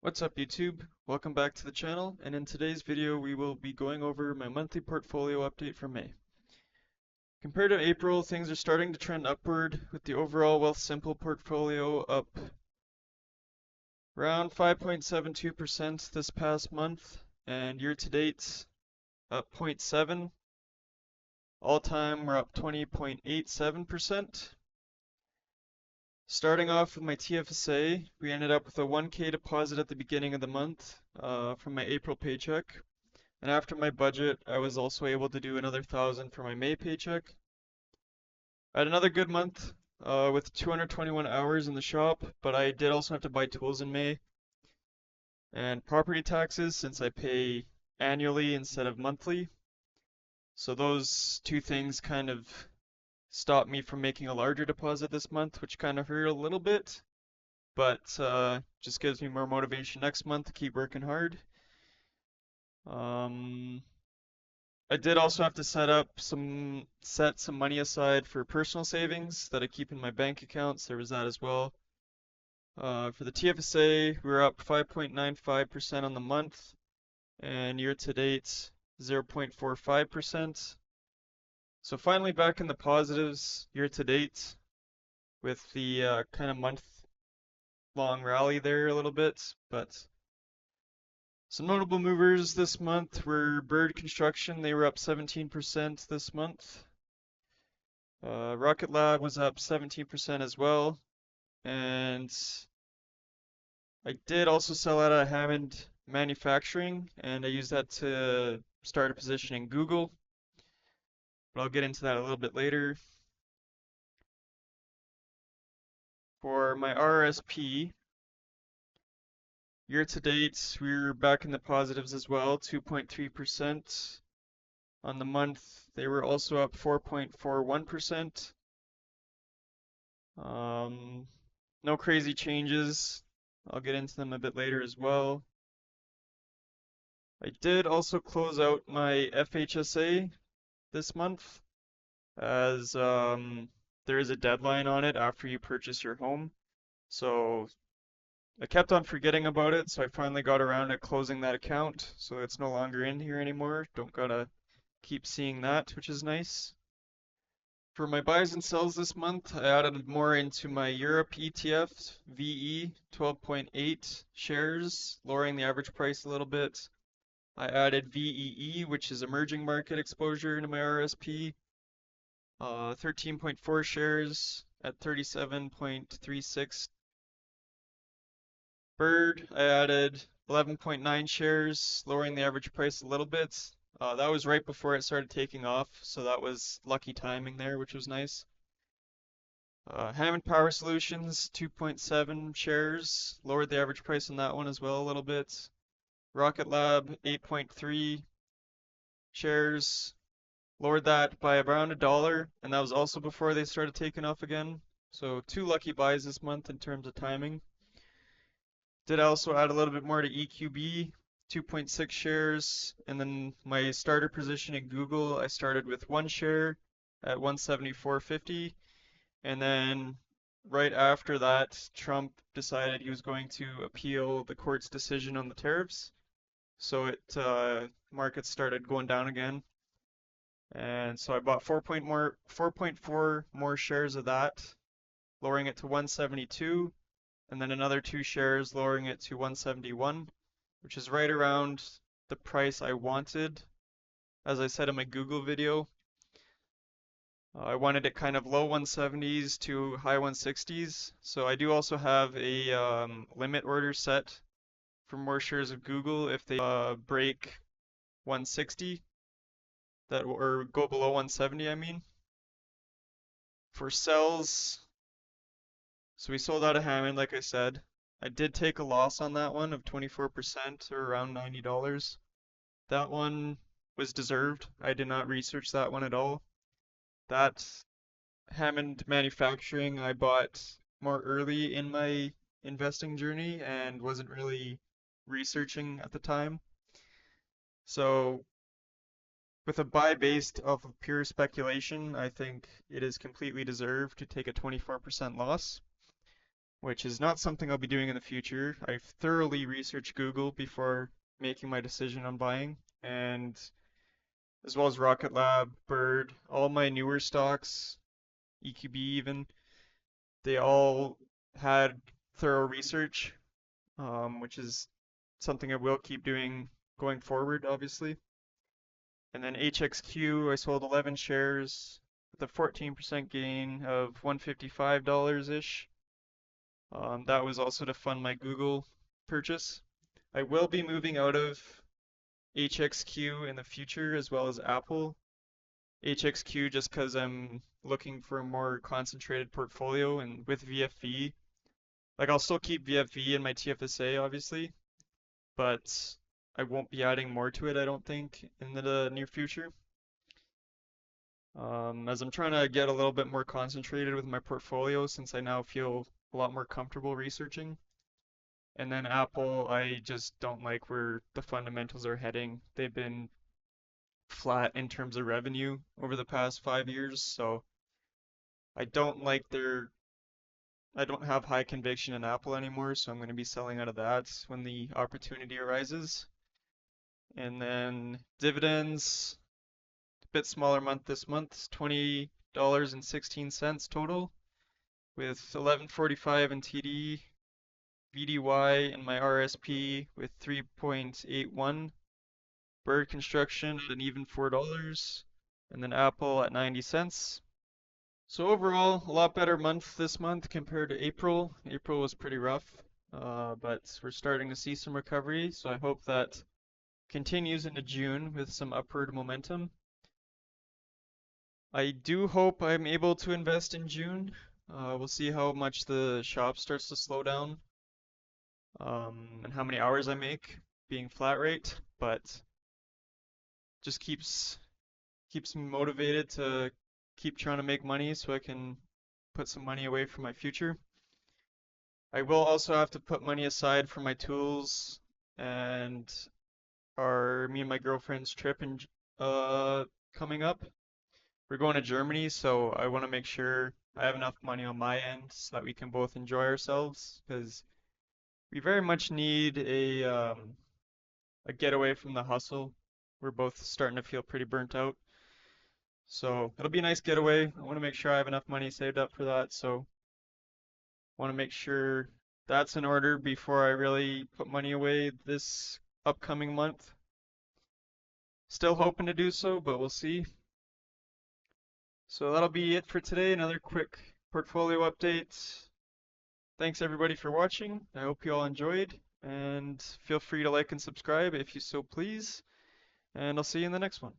What's up YouTube? Welcome back to the channel, and in today's video we will be going over my monthly portfolio update for May. Compared to April, things are starting to trend upward with the overall Wealthsimple portfolio up around 5.72% this past month, and year to date up 0.7. All time we're up 20.87%. Starting off with my TFSA, we ended up with a 1K deposit at the beginning of the month from my April paycheck. And after my budget, I was also able to do another 1,000 for my May paycheck. I had another good month with 221 hours in the shop, but I did also have to buy tools in May. And property taxes, since I pay annually instead of monthly. So those two things kind of stopped me from making a larger deposit this month, which kind of hurt a little bit, but just gives me more motivation next month to keep working hard. I did also have to set some money aside for personal savings that I keep in my bank accounts. There was that as well. For the TFSA, we're up 5.95% on the month, and year to date, 0.45%. So finally back in the positives year to date with the kind of month-long rally there a little bit, but some notable movers this month were Bird Construction. They were up 17% this month. Rocket Lab was up 17% as well. And I did also sell out of Hammond Manufacturing, and I used that to start a position in Google. But I'll get into that a little bit later. For my RRSP, year to date, we're back in the positives as well, 2.3%. On the month, they were also up 4.41%. No crazy changes. I'll get into them a bit later as well. I did also close out my FHSA this month, as there is a deadline on it after you purchase your home. So I kept on forgetting about it, so I finally got around to closing that account, so it's no longer in here anymore. Don't gotta keep seeing that, which is nice. For my buys and sells this month, I added more into my Europe ETF, VE 12.8 shares, lowering the average price a little bit. I added VEE, which is emerging market exposure, into my RSP, 13.4 shares at 37.36. Bird, I added 11.9 shares, lowering the average price a little bit. That was right before it started taking off, so that was lucky timing there, which was nice. Hammond Power Solutions, 2.7 shares, lowered the average price on that one as well a little bit. Rocket Lab, 8.3 shares, lowered that by around $1, and that was also before they started taking off again. So two lucky buys this month in terms of timing. Did also add a little bit more to EQB, 2.6 shares, and then my starter position in Google, I started with 1 share at 174.50, and then right after that, Trump decided he was going to appeal the court's decision on the tariffs, so markets started going down again, and so I bought 4.4 more shares of that, lowering it to 172, and then another 2 shares, lowering it to 171. Which is right around the price I wanted. As I said in my Google video, I wanted it kind of low 170s to high 160s. So I do also have a limit order set for more shares of Google if they break 160, or go below 170, I mean. For sells, so we sold out of Hammond, like I said. I did take a loss on that one of 24%, or around $90. That one was deserved. I did not research that one at all. That Hammond Manufacturing I bought more early in my investing journey and wasn't really researching at the time. So with a buy based off of pure speculation, I think it is completely deserved to take a 24% loss. which is not something I'll be doing in the future. I've thoroughly researched Google before making my decision on buying, and as well as Rocket Lab, Bird, all my newer stocks, EQB even, they all had thorough research, which is something I will keep doing going forward, obviously. And then HXQ, I sold 11 shares with a 14% gain of $155-ish. That was also to fund my Google purchase. I will be moving out of HXQ in the future as well as Apple. HXQ just because I'm looking for a more concentrated portfolio, and with VFV, like I'll still keep VFV in my TFSA obviously, but I won't be adding more to it, I don't think, in the near future. As I'm trying to get a little bit more concentrated with my portfolio since I now feel a lot more comfortable researching. And then Apple, I just don't like where the fundamentals are heading. They've been flat in terms of revenue over the past 5 years, so I don't like I don't have high conviction in Apple anymore, so I'm going to be selling out of that when the opportunity arises. And then dividends, a bit smaller month this month, $20.16 total, with 11.45 in TD, VDY and my RSP with 3.81, Bird Construction at an even $4, and then Apple at 90 cents. So overall, a lot better month this month compared to April. April was pretty rough, but we're starting to see some recovery, so I hope that continues into June with some upward momentum. I do hope I'm able to invest in June. We'll see how much the shop starts to slow down, and how many hours I make being flat rate, but just keeps me motivated to keep trying to make money so I can put some money away for my future. I will also have to put money aside for my tools and me and my girlfriend's trip coming up. We're going to Germany, so I want to make sure I have enough money on my end so that we can both enjoy ourselves, because we very much need a getaway from the hustle. We're both starting to feel pretty burnt out. So it'll be a nice getaway. I want to make sure I have enough money saved up for that. So want to make sure that's in order before I really put money away this upcoming month. Still hoping to do so, but we'll see. So that'll be it for today. Another quick portfolio update. Thanks everybody for watching. I hope you all enjoyed, and feel free to like and subscribe if you so please. And I'll see you in the next one.